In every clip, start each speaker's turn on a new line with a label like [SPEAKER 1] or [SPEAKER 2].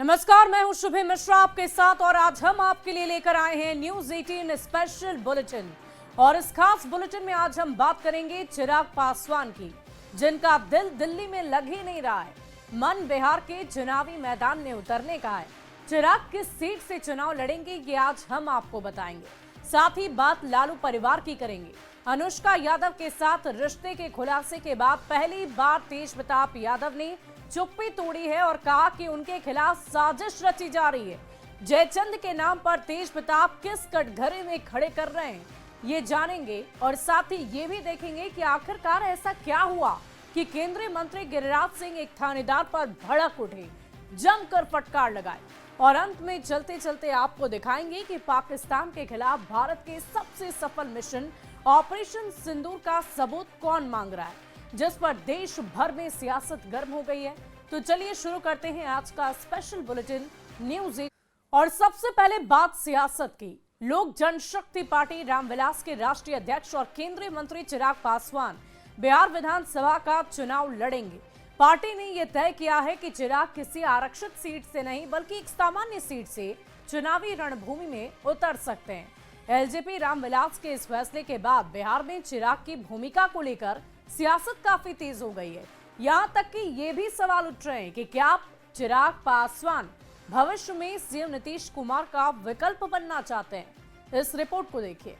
[SPEAKER 1] नमस्कार, मैं हूं शुभे मिश्रा आपके साथ और आज हम आपके लिए लेकर आए हैं न्यूज 18 स्पेशल बुलेटिन। और इस खास बुलेटिन में आज हम बात करेंगे चिराग पासवान की, जिनका दिल दिल्ली में लग ही नहीं रहा है। मन बिहार के चुनावी मैदान में उतरने का है। चिराग किस सीट से चुनाव लड़ेंगे ये आज हम आपको बताएंगे। साथ ही बात लालू परिवार की करेंगे। अनुष्का यादव के साथ रिश्ते के खुलासे के बाद पहली बार तेज प्रताप यादव ने चुप्पी तोड़ी है और कहा कि उनके खिलाफ साजिश रची जा रही है। जयचंद के नाम पर तेज प्रताप किस कटघरे में खड़े कर रहे हैं ये जानेंगे और साथ ही ये भी देखेंगे कि आखिरकार ऐसा क्या हुआ कि केंद्रीय मंत्री गिरिराज सिंह एक थानेदार पर भड़क उठे, जमकर फटकार लगाए। और अंत में चलते चलते आपको दिखाएंगे कि पाकिस्तान के खिलाफ भारत के सबसे सफल मिशन ऑपरेशन सिंदूर का सबूत कौन मांग रहा है, जिस पर देश भर में सियासत गर्म हो गई है। तो चलिए शुरू करते हैं आज का स्पेशल बुलेटिन न्यूज 18। और सबसे पहले बात सियासत की। लोक जनशक्ति पार्टी रामविलास के राष्ट्रीय अध्यक्ष और केंद्रीय मंत्री चिराग पासवान बिहार विधानसभा का चुनाव लड़ेंगे। पार्टी ने यह तय किया है कि चिराग किसी आरक्षित सीट से नहीं बल्कि एक सामान्य सीट से चुनावी रणभूमि में उतर सकते हैं। एलजेपी रामविलास के इस फैसले के बाद बिहार में चिराग की भूमिका को लेकर सियासत काफी तेज हो गई है। यहां तक कि ये भी सवाल उठ रहे हैं कि क्या चिराग पासवान भविष्य में सीएम नीतीश कुमार का विकल्प बनना चाहते हैं। इस रिपोर्ट को देखिए।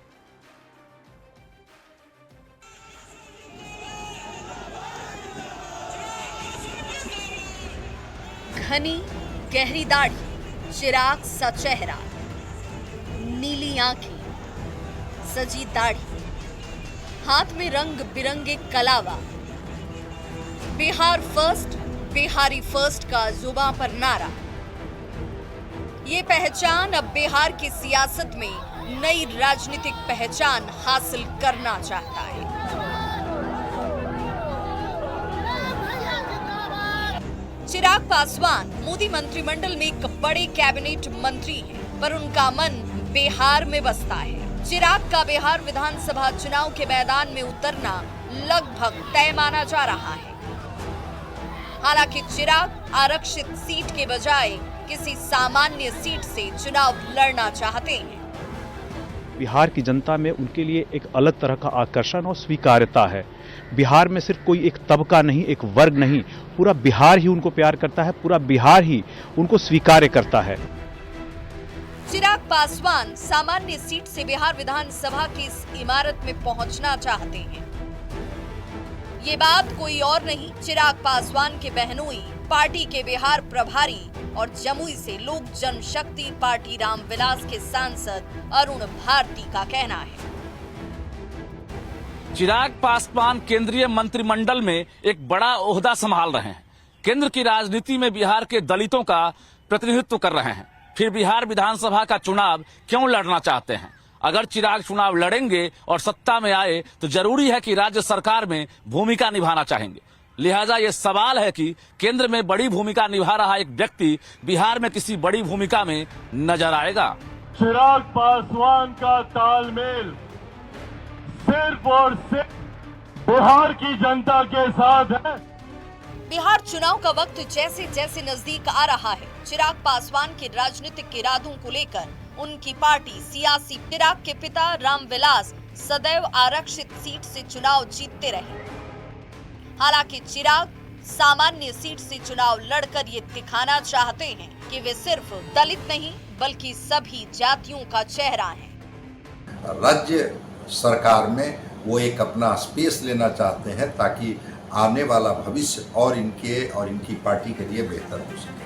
[SPEAKER 2] घनी गहरी दाढ़ी, चिराग सा चेहरा, नीली आंखें, सजी दाढ़ी, हाथ में रंग बिरंगे कलावा। बिहार फर्स्ट, बिहारी फर्स्ट का जुबां पर नारा। ये पहचान अब बिहार की सियासत में नई राजनीतिक पहचान हासिल करना चाहता है। चिराग पासवान मोदी मंत्रिमंडल में एक बड़े कैबिनेट मंत्री हैं, पर उनका मन बिहार में बसता है। चिराग का बिहार विधानसभा चुनाव के मैदान में उतरना लगभग तय माना जा रहा है। हालांकि चिराग आरक्षित सीट के बजाय किसी सामान्य सीट से चुनाव लड़ना चाहते हैं।
[SPEAKER 3] बिहार की जनता में उनके लिए एक अलग तरह का आकर्षण और स्वीकार्यता है। बिहार में सिर्फ कोई एक तबका नहीं, एक वर्ग नहीं, पूरा बिहार ही उनको प्यार करता है, पूरा बिहार ही उनको स्वीकार्य करता है।
[SPEAKER 2] चिराग पासवान सामान्य सीट से बिहार विधानसभा की इस इमारत में पहुंचना चाहते हैं। ये बात कोई और नहीं, चिराग पासवान के बहनोई पार्टी के बिहार प्रभारी और जमुई से लोक जनशक्ति पार्टी रामविलास के सांसद अरुण भारती का कहना है।
[SPEAKER 4] चिराग पासवान केंद्रीय मंत्रिमंडल में एक बड़ा ओहदा संभाल रहे हैं। केंद्र की राजनीति में बिहार के दलितों का प्रतिनिधित्व कर रहे हैं। फिर बिहार विधानसभा का चुनाव क्यों लड़ना चाहते हैं? अगर चिराग चुनाव लड़ेंगे और सत्ता में आए तो जरूरी है कि राज्य सरकार में भूमिका निभाना चाहेंगे। लिहाजा ये सवाल है कि केंद्र में बड़ी भूमिका निभा रहा एक व्यक्ति बिहार में किसी बड़ी भूमिका में नजर आएगा।
[SPEAKER 5] चिराग पासवान का तालमेल सिर्फ और सिर्फ बिहार की जनता के साथ है।
[SPEAKER 2] बिहार चुनाव का वक्त जैसे जैसे नजदीक आ रहा है, चिराग पासवान के राजनीतिक इरादों को लेकर उनकी पार्टी सियासी चिराग के पिता रामविलास सदैव आरक्षित सीट से चुनाव जीतते रहे। हालांकि चिराग सामान्य सीट से चुनाव लड़कर ये दिखाना चाहते हैं कि वे सिर्फ दलित नहीं बल्कि सभी जातियों का चेहरा हैं।
[SPEAKER 6] राज्य सरकार में वो एक अपना स्पेस लेना चाहते हैं ताकि आने वाला भविष्य और इनकी पार्टी के लिए बेहतर हो सके।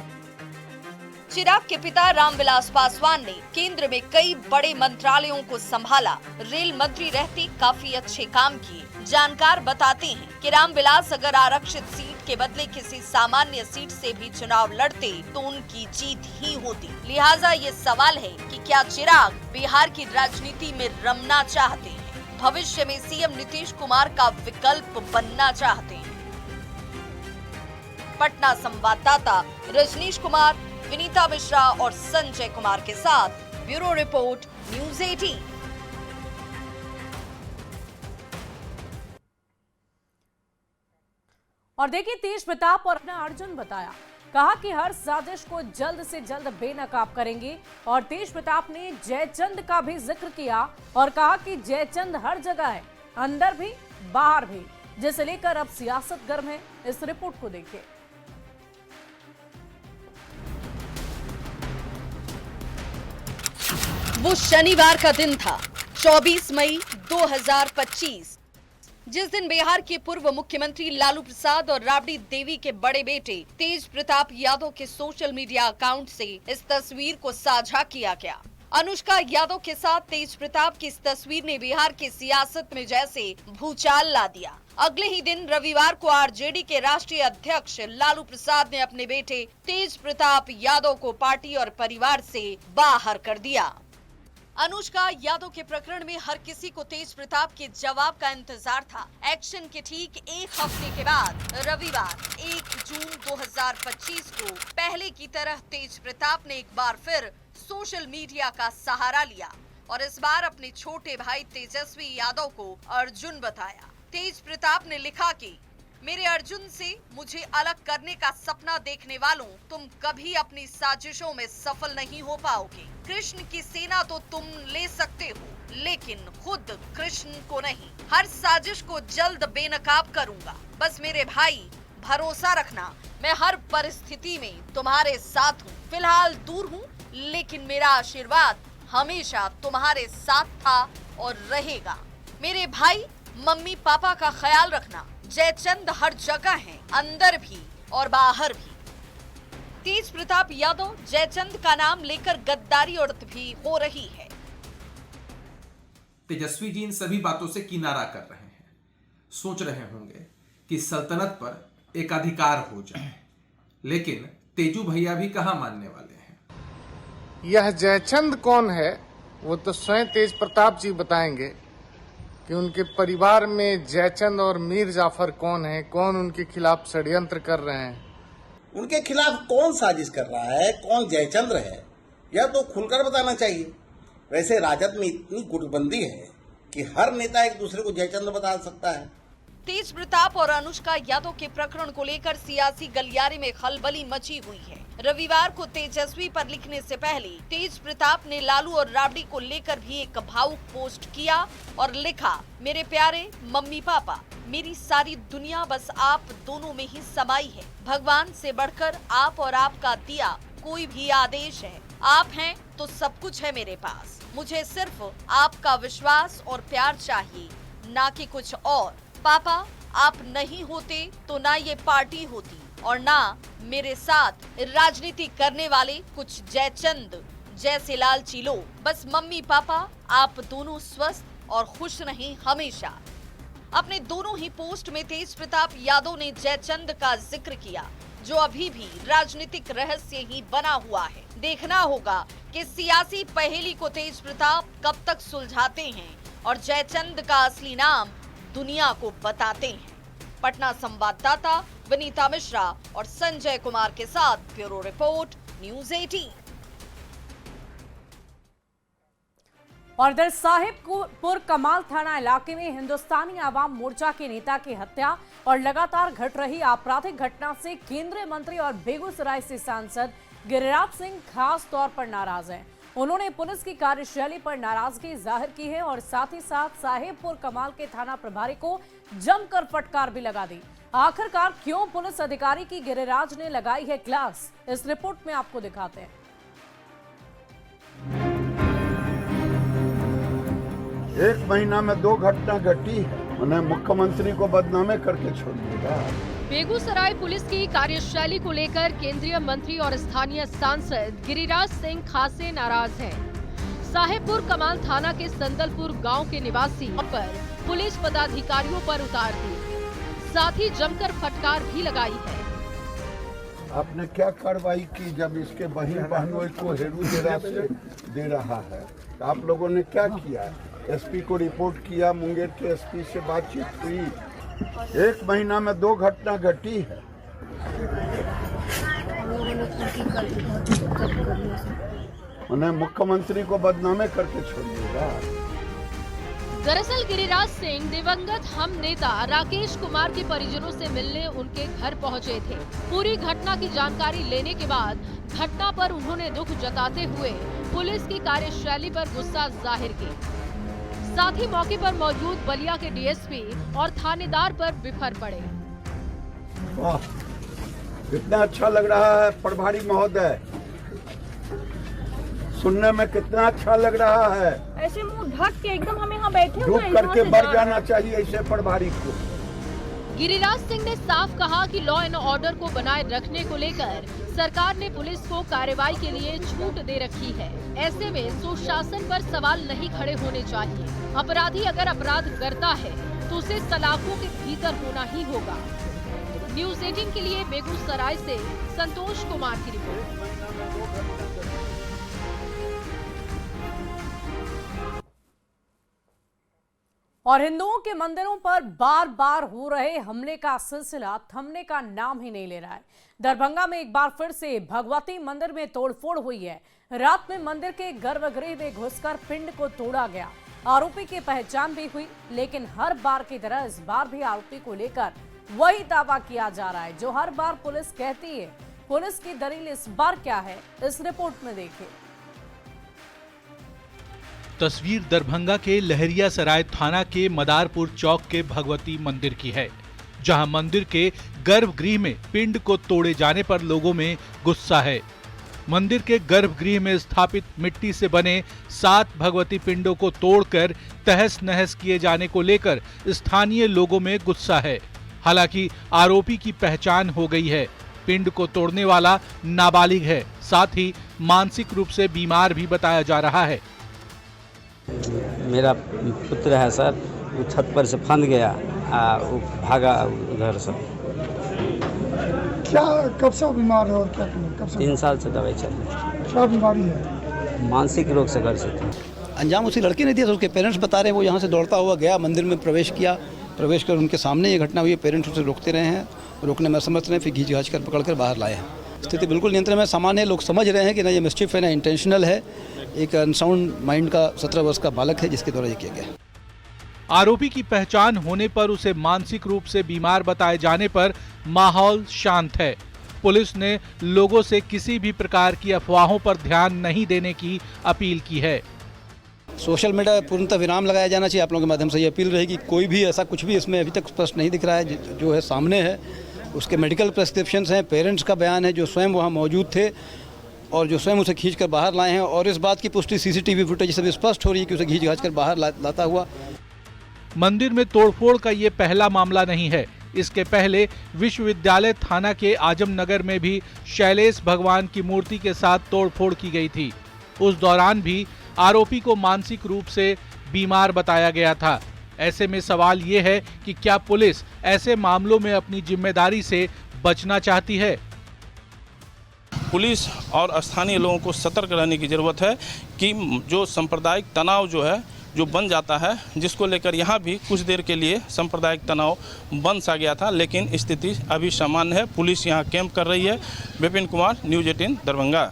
[SPEAKER 2] चिराग के पिता रामविलास पासवान ने केंद्र में कई बड़े मंत्रालयों को संभाला। रेल मंत्री रहते काफी अच्छे काम किए। जानकार बताते हैं कि रामविलास अगर आरक्षित सीट के बदले किसी सामान्य सीट से भी चुनाव लड़ते तो उनकी जीत ही होती। लिहाजा ये सवाल है कि क्या चिराग बिहार की राजनीति में रमना चाहते हैं, भविष्य में सीएम नीतीश कुमार का विकल्प बनना चाहते हैं। पटना संवाददाता रजनीश कुमार, विनीता मिश्रा और संजय कुमार के साथ ब्यूरो रिपोर्ट न्यूज 18।
[SPEAKER 1] और देखिए तेज प्रताप और अपना अर्जुन बताया कहा कि हर साजिश को जल्द से जल्द बेनकाब करेंगे और तेज प्रताप ने जयचंद का भी जिक्र किया और कहा कि जयचंद हर जगह है, अंदर भी बाहर भी, जिसे लेकर अब सियासत गर्म है। इस रिपोर्ट को देखिए।
[SPEAKER 2] वो शनिवार का दिन था, 24 मई 2025, जिस दिन बिहार के पूर्व मुख्यमंत्री लालू प्रसाद और राबड़ी देवी के बड़े बेटे तेज प्रताप यादव के सोशल मीडिया अकाउंट से इस तस्वीर को साझा किया गया। अनुष्का यादव के साथ तेज प्रताप की इस तस्वीर ने बिहार की सियासत में जैसे भूचाल ला दिया। अगले ही दिन रविवार को आरजेडी के राष्ट्रीय अध्यक्ष लालू प्रसाद ने अपने बेटे तेज प्रताप यादव को पार्टी और परिवार से बाहर कर दिया। अनुष्का यादव के प्रकरण में हर किसी को तेज प्रताप के जवाब का इंतजार था। एक्शन के ठीक एक हफ्ते के बाद रविवार 1 जून 2025 को पहले की तरह तेज प्रताप ने एक बार फिर सोशल मीडिया का सहारा लिया और इस बार अपने छोटे भाई तेजस्वी यादव को अर्जुन बताया। तेज प्रताप ने लिखा कि मेरे अर्जुन से मुझे अलग करने का सपना देखने वालों, तुम कभी अपनी साजिशों में सफल नहीं हो पाओगे। कृष्ण की सेना तो तुम ले सकते हो, लेकिन खुद कृष्ण को नहीं। हर साजिश को जल्द बेनकाब करूंगा। बस मेरे भाई भरोसा रखना, मैं हर परिस्थिति में तुम्हारे साथ हूँ। फिलहाल दूर हूँ, लेकिन मेरा आशीर्वाद हमेशा तुम्हारे साथ था और रहेगा। मेरे भाई मम्मी पापा का ख्याल रखना। जयचंद हर जगह है, अंदर भी और बाहर भी। तेज प्रताप यादव जयचंद का नाम लेकर गद्दारी उड़त भी हो रही है।
[SPEAKER 7] तेजस्वी जी इन सभी बातों से किनारा कर रहे हैं, सोच रहे होंगे कि सल्तनत पर एक अधिकार हो जाए, लेकिन तेजू भैया भी कहां मानने वाले हैं।
[SPEAKER 8] यह जयचंद कौन है वो तो स्वयं तेज प्रताप जी बताएंगे कि उनके परिवार में जयचंद और मीर जाफर कौन है, कौन उनके खिलाफ षड्यंत्र कर रहे हैं,
[SPEAKER 9] उनके खिलाफ कौन साजिश कर रहा है, कौन जयचंद्र है, यह तो खुलकर बताना चाहिए। वैसे राजद में इतनी गुटबंदी है कि हर नेता एक दूसरे को जयचंद्र बता सकता है।
[SPEAKER 2] तेज प्रताप और अनुष्का यादव के प्रकरण को लेकर सियासी गलियारे में खलबली मची हुई है। रविवार को तेजस्वी पर लिखने से पहले तेज प्रताप ने लालू और राबड़ी को लेकर भी एक भावुक पोस्ट किया और लिखा, मेरे प्यारे मम्मी पापा, मेरी सारी दुनिया बस आप दोनों में ही समाई है। भगवान से बढ़कर आप और आपका दिया कोई भी आदेश है। आप हैं तो सब कुछ है मेरे पास। मुझे सिर्फ आपका विश्वास और प्यार चाहिए, ना कि कुछ और। पापा, आप नहीं होते तो ना ये पार्टी होती और ना मेरे साथ राजनीति करने वाले कुछ जयचंद जैसे लालची लोग। बस मम्मी पापा, आप दोनों स्वस्थ और खुश रहें हमेशा। अपने दोनों ही पोस्ट में तेज प्रताप यादव ने जयचंद का जिक्र किया, जो अभी भी राजनीतिक रहस्य ही बना हुआ है। देखना होगा कि सियासी पहेली को तेज प्रताप कब तक सुलझाते हैं और जयचंद का असली नाम दुनिया को बताते हैं। पटना संवाददाता विनीता मिश्रा और संजय कुमार के साथ ब्यूरो रिपोर्ट, न्यूज़ 18।
[SPEAKER 1] और इधर साहिबपुर कमाल थाना इलाके में हिंदुस्तानी आवाम मोर्चा के नेता की हत्या और लगातार घट रही आपराधिक घटना से केंद्रीय मंत्री और बेगूसराय से सांसद गिरिराज सिंह खास तौर पर नाराज हैं। उन्होंने पुलिस की कार्यशैली पर नाराजगी जाहिर की है और साथ ही साथ साहिबपुर कमाल के थाना प्रभारी को जमकर फटकार भी लगा दी। आखिरकार क्यों पुलिस अधिकारी की गिरिराज ने लगाई है क्लास, इस रिपोर्ट में आपको दिखाते हैं।
[SPEAKER 10] 1 महीना में 2 घटना घटी है, उन्हें मुख्यमंत्री को बदनामे करके छोड़ दिया।
[SPEAKER 11] बेगूसराय पुलिस की कार्यशैली को लेकर केंद्रीय मंत्री और स्थानीय सांसद गिरिराज सिंह खासे नाराज हैं। साहिबपुर कमाल थाना के संदलपुर गांव के निवासी पर पुलिस पदाधिकारियों पर उतार दी, साथ ही जमकर फटकार भी लगाई है।
[SPEAKER 10] आपने क्या कार्रवाई की जब इसके बहन बहनों को हेरू दे रहा है? आप लोगों ने क्या किया? एसपी को रिपोर्ट किया, मुंगेर के एसपी से बातचीत हुई। 1 महीना में 2 घटना घटी है। उन्हें मुख्यमंत्री को बदनामे करके छोड़ दिया।
[SPEAKER 11] दरअसल गिरिराज सिंह दिवंगत हम नेता राकेश कुमार के परिजनों से मिलने उनके घर पहुंचे थे। पूरी घटना की जानकारी लेने के बाद घटना पर उन्होंने दुख जताते हुए पुलिस की कार्यशैली पर गुस्सा जाहिर की। साथ ही मौके पर मौजूद बलिया के डीएसपी और थानेदार पर बिफर पड़े।
[SPEAKER 10] वाह, कितना अच्छा लग रहा है प्रभारी महोदय, सुनने में कितना अच्छा लग रहा है।
[SPEAKER 12] ऐसे मुंह ढक के एकदम हम यहाँ बैठे हुए
[SPEAKER 10] डूब करके मर जाना चाहिए ऐसे प्रभारी को।
[SPEAKER 11] गिरिराज सिंह ने साफ कहा कि लॉ एंड ऑर्डर को बनाए रखने को लेकर सरकार ने पुलिस को कार्रवाई के लिए छूट दे रखी है। ऐसे में सुशासन पर सवाल नहीं खड़े होने चाहिए। अपराधी अगर अपराध करता है तो उसे सलाखों के भीतर होना ही होगा। न्यूज़ 18 के लिए बेगूसराय से संतोष कुमार की रिपोर्ट।
[SPEAKER 1] और हिंदुओं के मंदिरों पर बार बार हो रहे हमले का सिलसिला थमने का नाम ही नहीं ले रहा है। दरभंगा में एक बार फिर से भगवती मंदिर में तोड़फोड़ हुई है। रात में मंदिर के गर्भगृह में घुसकर पिंड को तोड़ा गया। आरोपी की पहचान भी हुई, लेकिन हर बार की तरह इस बार भी आरोपी को लेकर वही दावा किया जा रहा है जो हर बार पुलिस कहती है। पुलिस की दलील इस बार क्या है, इस रिपोर्ट में देखिए।
[SPEAKER 13] तस्वीर दरभंगा के लहरियासराय थाना के मदारपुर चौक के भगवती मंदिर की है, जहां मंदिर के गर्भगृह में पिंड को तोड़े जाने पर लोगों में गुस्सा है। मंदिर के गर्भगृह में स्थापित मिट्टी से बने 7 भगवती पिंडों को तोड़कर तहस नहस किए जाने को लेकर स्थानीय लोगों में गुस्सा है। हालांकि आरोपी की पहचान हो गई है। पिंड को तोड़ने वाला नाबालिग है, साथ ही मानसिक रूप से बीमार भी बताया जा रहा है।
[SPEAKER 14] मेरा पुत्र है सर, वो छत पर से फंद गया, वो भागा उधर से।
[SPEAKER 15] क्या कब से बीमार है और क्या कब से?
[SPEAKER 14] 3 साल से दवाई चल रही है।
[SPEAKER 15] क्या बीमारी है?
[SPEAKER 14] मानसिक रोग से ग्रसित है।
[SPEAKER 16] अंजाम उसी लड़के ने दिया था। उसके पेरेंट्स बता रहे हैं वो यहाँ से दौड़ता हुआ गया, मंदिर में प्रवेश किया, प्रवेश कर उनके सामने ये घटना हुई। पेरेंट्स उसे रोकते रहे हैं, रोकने में असमर्थ रहे, फिर घींच घाच कर पकड़ कर बाहर लाए हैं। स्थिति बिल्कुल नियंत्रण में, सामान्य लोग समझ रहे हैं कि ना ये मिस्चिफ है ना इंटेंशनल है। एक अनसाउंड माइंड का 17 वर्ष का बालक है जिसके द्वारा ये किया गया।
[SPEAKER 13] आरोपी की पहचान होने पर उसे मानसिक रूप से बीमार बताए जाने पर माहौल शांत है। पुलिस ने लोगों से किसी भी प्रकार की अफवाहों पर ध्यान नहीं देने की अपील की है।
[SPEAKER 16] सोशल मीडिया पूर्णतः विराम लगाया जाना चाहिए। आप लोगों के माध्यम से ये अपील रहेगी, कोई भी ऐसा कुछ भी इसमें अभी तक स्पष्ट नहीं दिख रहा है। जो है सामने है, उसके मेडिकल प्रेस्क्रिप्शंस हैं, पेरेंट्स का बयान है जो स्वयं वहाँ मौजूद थे और जो स्वयं उसे खींच कर बाहर लाए हैं। और इस बात की पुष्टि सीसीटीवी फुटेज से भी स्पष्ट हो रही है कि उसे खींच घाच कर बाहर लाता हुआ।
[SPEAKER 13] मंदिर में तोड़फोड़ का ये पहला मामला नहीं है। इसके पहले विश्वविद्यालय थाना के आजमनगर में भी शैलेश भगवान की मूर्ति के साथ तोड़फोड़ की गई थी। उस दौरान भी आरोपी को मानसिक रूप से बीमार बताया गया था। ऐसे में सवाल ये है कि क्या पुलिस ऐसे मामलों में अपनी जिम्मेदारी से बचना चाहती है?
[SPEAKER 17] पुलिस और स्थानीय लोगों को सतर्क रहने की जरूरत है कि जो सांप्रदायिक तनाव जो है जो बन जाता है, जिसको लेकर यहाँ भी कुछ देर के लिए सांप्रदायिक तनाव बन सा गया था, लेकिन स्थिति अभी सामान्य है। पुलिस यहाँ कैंप कर रही है। विपिन कुमार, न्यूज़ 18 दरभंगा।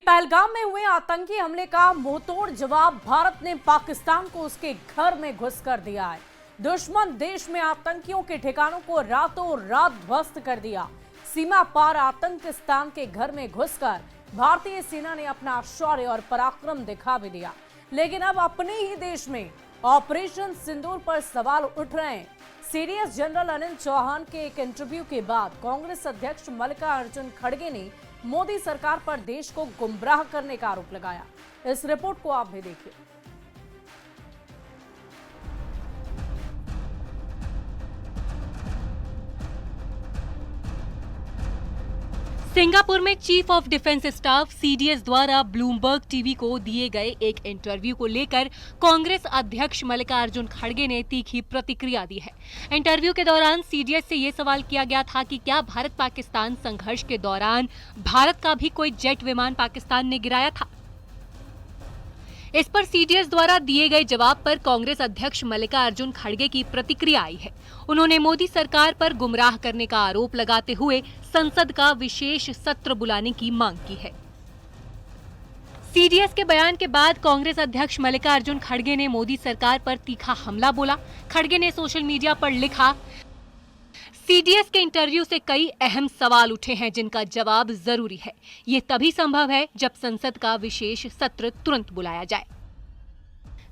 [SPEAKER 1] पहलगाम में हुए आतंकी हमले का मुंहतोड़ जवाब भारत ने पाकिस्तान को उसके घर में घुसकर दिया है। दुश्मन देश में आतंकियों के ठिकानों को रातों रात ध्वस्त कर दिया। सीमा पार आतंकिस्तान के घर में घुसकर भारतीय सेना ने अपना शौर्य और पराक्रम दिखा भी दिया। लेकिन अब अपने ही देश में ऑपरेशन सिंदूर पर सवाल उठ रहे हैं। सीडीएस जनरल अनिल चौहान के एक इंटरव्यू के बाद कांग्रेस अध्यक्ष मल्लिकार्जुन खड़गे ने मोदी सरकार पर देश को गुमराह करने का आरोप लगाया। इस रिपोर्ट को आप भी देखिए।
[SPEAKER 11] सिंगापुर में chief of defence staff CDS द्वारा ब्लूमबर्ग टीवी को दिए गए एक इंटरव्यू को लेकर कांग्रेस अध्यक्ष मल्लिकार्जुन खड़गे ने तीखी प्रतिक्रिया दी है। इंटरव्यू के दौरान सीडीएस से ये सवाल किया गया था कि क्या भारत पाकिस्तान संघर्ष के दौरान भारत का भी कोई जेट विमान पाकिस्तान ने गिराया था। इस पर सीडीएस द्वारा दिए गए जवाब पर कांग्रेस अध्यक्ष मल्लिकार्जुन खड़गे की प्रतिक्रिया आई है। उन्होंने मोदी सरकार पर गुमराह करने का आरोप लगाते हुए संसद का विशेष सत्र बुलाने की मांग की है। सीडीएस के बयान के बाद कांग्रेस अध्यक्ष मल्लिकार्जुन खड़गे ने मोदी सरकार पर तीखा हमला बोला। खड़गे ने सोशल मीडिया पर लिखा, सीडीएस के इंटरव्यू से कई अहम सवाल उठे हैं जिनका जवाब जरूरी है। ये तभी संभव है जब संसद का विशेष सत्र तुरंत बुलाया जाए।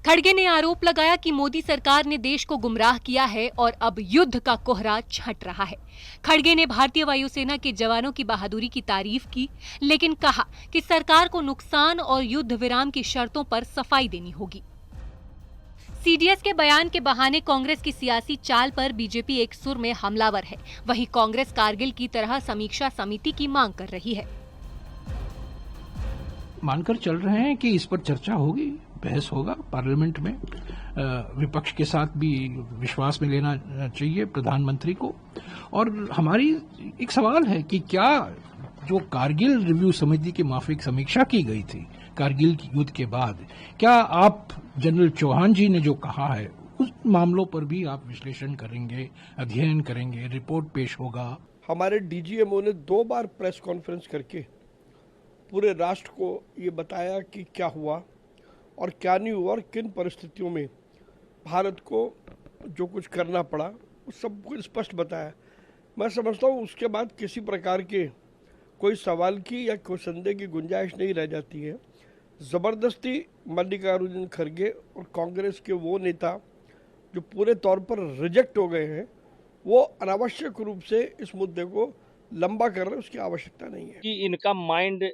[SPEAKER 11] खड़गे ने आरोप लगाया कि मोदी सरकार ने देश को गुमराह किया है और अब युद्ध का कोहरा छंट रहा है। खड़गे ने भारतीय वायुसेना के जवानों की बहादुरी की तारीफ की, लेकिन कहा कि सरकार को नुकसान और युद्ध विराम की शर्तों पर सफाई देनी होगी। सीडीएस के बयान के बहाने कांग्रेस की सियासी चाल पर बीजेपी एक सुर में हमलावर है। वहीं कांग्रेस कारगिल की तरह समीक्षा समिति की मांग कर रही है।
[SPEAKER 18] मानकर चल रहे हैं कि इस पर चर्चा होगी, बहस होगा पार्लियामेंट में। विपक्ष के साथ भी विश्वास में लेना चाहिए प्रधानमंत्री को। और हमारी एक सवाल है कि क्या जो कारगिल रिव्यू समिति की माफिक समीक्षा की गई थी कारगिल की युद्ध के बाद, क्या आप जनरल चौहान जी ने जो कहा है उस मामलों पर भी आप विश्लेषण करेंगे, अध्ययन करेंगे, रिपोर्ट पेश होगा?
[SPEAKER 19] हमारे डीजीएमओ ने 2 बार प्रेस कॉन्फ्रेंस करके पूरे राष्ट्र को ये बताया कि क्या हुआ और क्या नहीं हुआ और किन परिस्थितियों में भारत को जो कुछ करना पड़ा, उस सब कुछ स्पष्ट बताया। मैं समझता हूँ उसके बाद किसी प्रकार के कोई सवाल की या कोई संदेह की गुंजाइश नहीं रह जाती है। ज़बरदस्ती मल्लिकार्जुन खड़गे और कांग्रेस के वो नेता जो पूरे तौर पर रिजेक्ट हो गए हैं, वो अनावश्यक रूप से इस मुद्दे को लंबा कर रहे हैं, उसकी आवश्यकता नहीं है।
[SPEAKER 20] कि इनका माइंड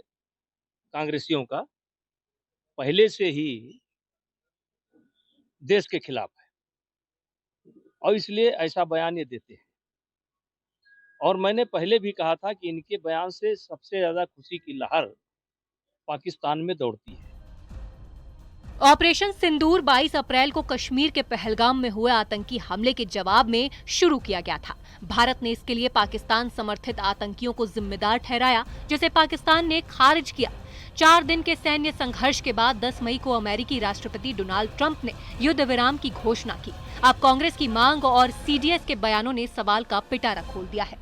[SPEAKER 20] कांग्रेसियों का पहले से ही देश के खिलाफ है और इसलिए ऐसा बयान ये देते हैं। और मैंने पहले भी कहा था कि इनके बयान से सबसे ज्यादा खुशी की लहर पाकिस्तान में दौड़ती है।
[SPEAKER 11] ऑपरेशन सिंदूर 22 अप्रैल को कश्मीर के पहलगाम में हुए आतंकी हमले के जवाब में शुरू किया गया था। भारत ने इसके लिए पाकिस्तान समर्थित आतंकियों को जिम्मेदार ठहराया, जिसे पाकिस्तान ने खारिज किया। 4 दिन के सैन्य संघर्ष के बाद 10 मई को अमेरिकी राष्ट्रपति डोनाल्ड ट्रंप ने युद्ध विराम की घोषणा की। अब कांग्रेस की मांग और सीडीएस के बयानों ने सवाल का पिटारा खोल दिया है।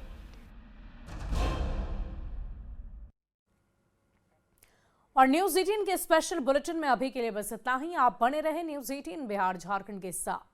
[SPEAKER 1] और न्यूज 18 के स्पेशल बुलेटिन में अभी के लिए बस इतना ही। आप बने रहे न्यूज 18 बिहार झारखंड के साथ।